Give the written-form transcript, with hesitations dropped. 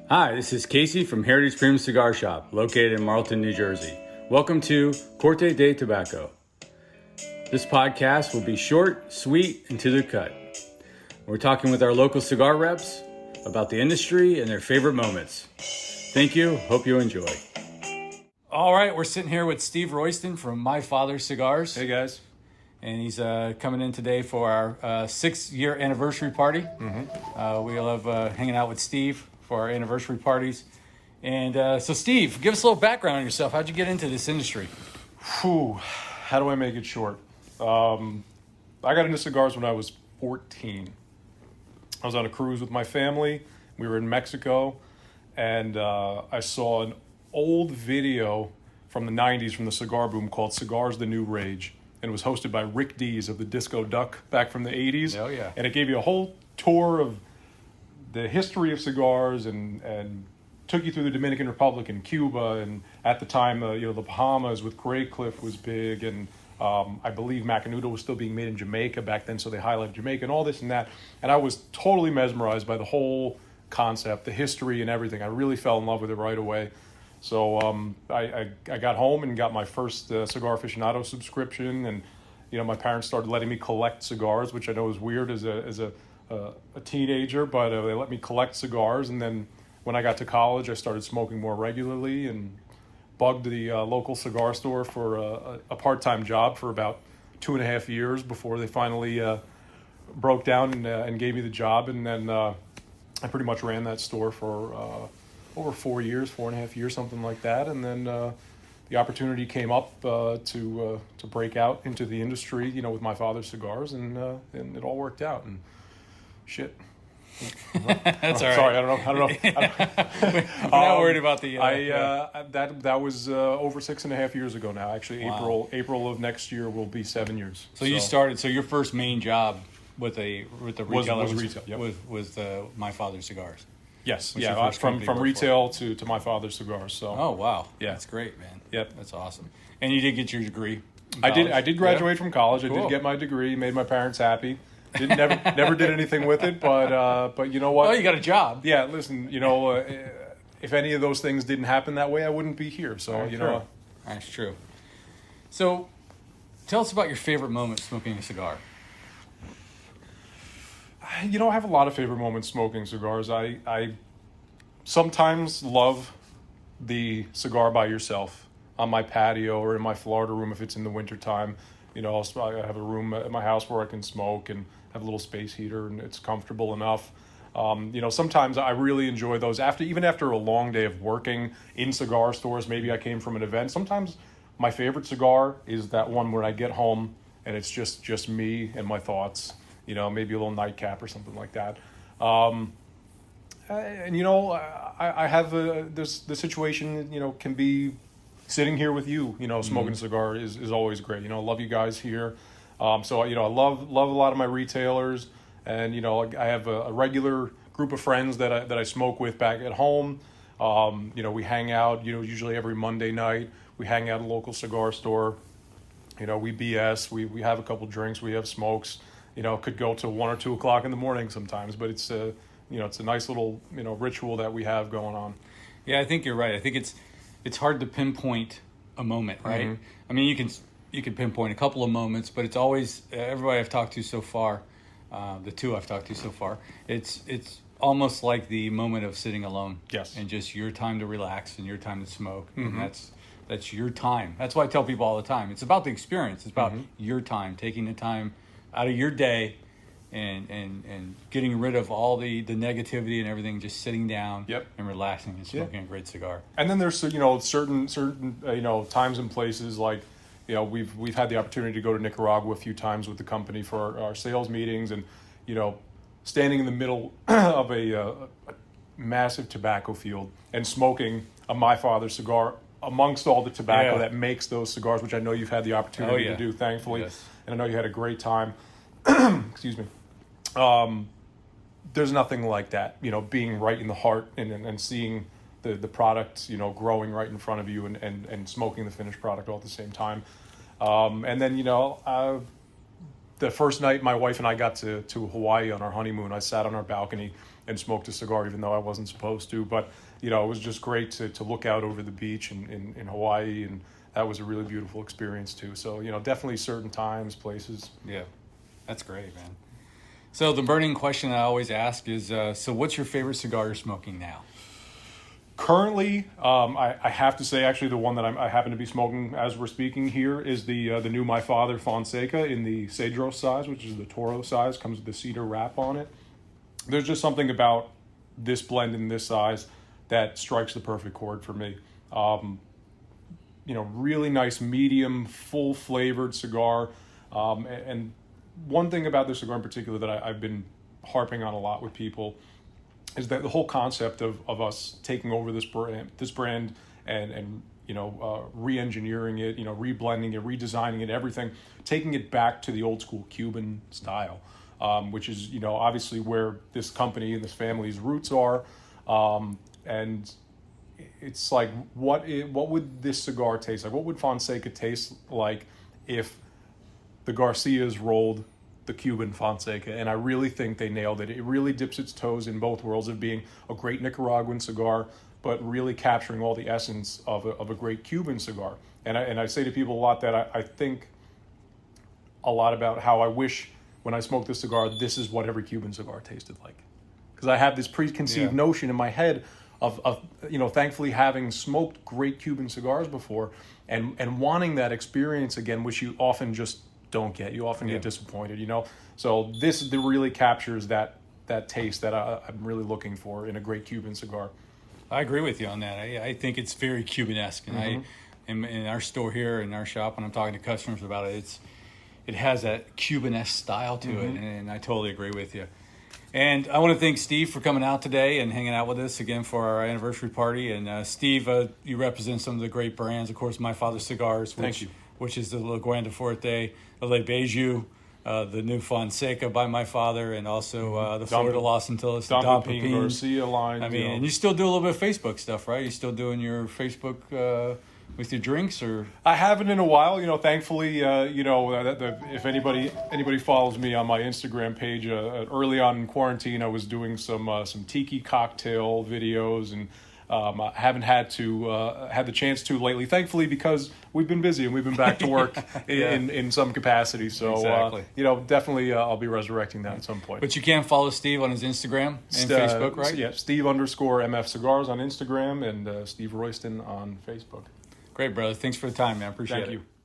Hi, this is Casey from Heritage Premium Cigar Shop, located in Marlton, New Jersey. Welcome to Corte de Tobacco. This podcast will be short, sweet, and to the cut. We're talking with our local cigar reps about the industry and their favorite moments. Thank you. Hope you enjoy. All right, we're sitting here with Steve Royston from My Father Cigars. Hey guys. And he's coming in today for our 6-year anniversary party. We love hanging out with Steve for our anniversary parties. And so Steve, give us a little background on yourself. How'd you get into this industry? How do I make it short? I got into cigars when I was 14. I was on a cruise with my family. We were in Mexico, and I saw an old video from the 90s from the cigar boom called Cigars the New Rage. And it was hosted by Rick Dees of the Disco Duck back from the 80s. Oh, yeah. And it gave you a whole tour of the history of cigars and took you through the Dominican Republic and Cuba. And at the time, the Bahamas with Grey Cliff was big. And I believe Macanudo was still being made in Jamaica back then, so they highlighted Jamaica and all this and that. And I was totally mesmerized by the whole concept, the history and everything. I really fell in love with it right away. So I got home and got my first Cigar Aficionado subscription, and my parents started letting me collect cigars, which I know is weird as a teenager, but they let me collect cigars. And then when I got to college, I started smoking more regularly and bugged the local cigar store for a part-time job for about 2.5 years before they finally broke down and gave me the job. And then I pretty much ran that store for over 4.5 years, something like that. And then the opportunity came up to break out into the industry, with My Father Cigars, and it all worked out. And shit. That's all right. Sorry, I don't know. We're not worried about the... That was over 6.5 years ago now. Actually, Wow. April of next year will be 7 years. So you started... So your first main job with the retailer was retail, yep. was My Father Cigars. Yes, What's your yeah, first from company you worked retail to My Father Cigars. So. Oh, wow. Yeah. That's great, man. Yep. That's awesome. And you did get your degree in I college? did graduate from college. I Cool. did get my degree, made my parents happy. Never did anything with it, but you know what? Oh, you got a job. Yeah, listen, if any of those things didn't happen that way, I wouldn't be here. So, That's true. So, tell us about your favorite moment smoking a cigar. I have a lot of favorite moments smoking cigars. I sometimes love the cigar by yourself on my patio or in my Florida room if it's in the wintertime. I have a room at my house where I can smoke and have a little space heater, and it's comfortable enough. Sometimes I really enjoy those even after a long day of working in cigar stores. Maybe I came from an event. Sometimes my favorite cigar is that one where I get home and it's just me and my thoughts. Maybe a little nightcap or something like that. I have the situation, can be sitting here with you, smoking a cigar is always great. Love you guys here. So I love a lot of my retailers, and, I have a regular group of friends that I smoke with back at home. We hang out, usually every Monday night. We hang out at a local cigar store. We BS, we have a couple drinks, we have smokes. Could go to 1 or 2 o'clock in the morning sometimes, but it's it's a nice little, ritual that we have going on. Yeah, I think you're right. I think it's hard to pinpoint a moment, right? Mm-hmm. I mean, you can pinpoint a couple of moments, but it's always everybody I've talked to so far, the two I've talked to so far. It's almost like the moment of sitting alone. Yes. And just your time to relax and your time to smoke, Mm-hmm. and that's your time. That's why I tell people all the time. It's about the experience. It's about Mm-hmm. your time, taking the time out of your day, and getting rid of all the negativity and everything, just sitting down. Yep. And relaxing and smoking a great cigar. And then there's certain times and places like we've had the opportunity to go to Nicaragua a few times with the company for our sales meetings, and standing in the middle of a massive tobacco field and smoking a My Father cigar amongst all the tobacco that makes those cigars, which I know you've had the opportunity to do, thankfully. Yes. And I know you had a great time. Excuse me. There's nothing like that, being right in the heart and seeing the product, growing right in front of you and smoking the finished product all at the same time. And then, the first night my wife and I got to Hawaii on our honeymoon, I sat on our balcony and smoked a cigar, even though I wasn't supposed to. But, you know, it was just great to look out over the beach in Hawaii, and that was a really beautiful experience too. So, you know, definitely certain times, places. Yeah, that's great, man. So the burning question I always ask is, so what's your favorite cigar you're smoking now? Currently, I have to say, actually, the one that I happen to be smoking as we're speaking here is the new My Father Fonseca in the Cedros size, which is the Toro size, comes with the cedar wrap on it. There's just something about this blend in this size that strikes the perfect chord for me. You know, really nice, medium, full flavored cigar. And one thing about this cigar in particular that I've been harping on a lot with people is that the whole concept of us taking over this brand and you know, re-engineering it, you know, reblending it, redesigning it, everything, taking it back to the old school Cuban style, which is, you know, obviously where this company and this family's roots are. And it's like, what would this cigar taste like? What would Fonseca taste like if the Garcias rolled the Cuban Fonseca? And I really think they nailed it. It really dips its toes in both worlds of being a great Nicaraguan cigar, but really capturing all the essence of a great Cuban cigar. And I say to people a lot that I think a lot about how I wish when I smoke this cigar, this is what every Cuban cigar tasted like. Because I have this preconceived notion in my head of you know, thankfully having smoked great Cuban cigars before and wanting that experience again, which you often just don't get. You often get disappointed, you know. So this really captures that taste that I'm really looking for in a great Cuban cigar. I agree with you on that. I think it's very Cuban-esque, and in our store here, in our shop, when I'm talking to customers about it, it has that Cuban-esque style to it, and I totally agree with you. And I want to thank Steve for coming out today and hanging out with us again for our anniversary party. And Steve, you represent some of the great brands, of course, My Father Cigars, which is the La Guardia Forte, the Le Beju, the new Fonseca by My Father, and also the Florida Los Antilles, the Don Pepin Garcia line. I mean, and you still do a little bit of Facebook stuff, right? You still doing your Facebook with your drinks, or? I haven't in a while, you know. Thankfully, you know, if anybody follows me on my Instagram page, early on in quarantine, I was doing some tiki cocktail videos, and I haven't had the chance to lately. Thankfully, because we've been busy and we've been back to work in some capacity. So, you know, definitely I'll be resurrecting that at some point. But you can follow Steve on his Instagram and Facebook, right? Yeah, Steve_MF Cigars on Instagram and Steve Royston on Facebook. Great, brother. Thanks for the time, man. Appreciate it. Thank you.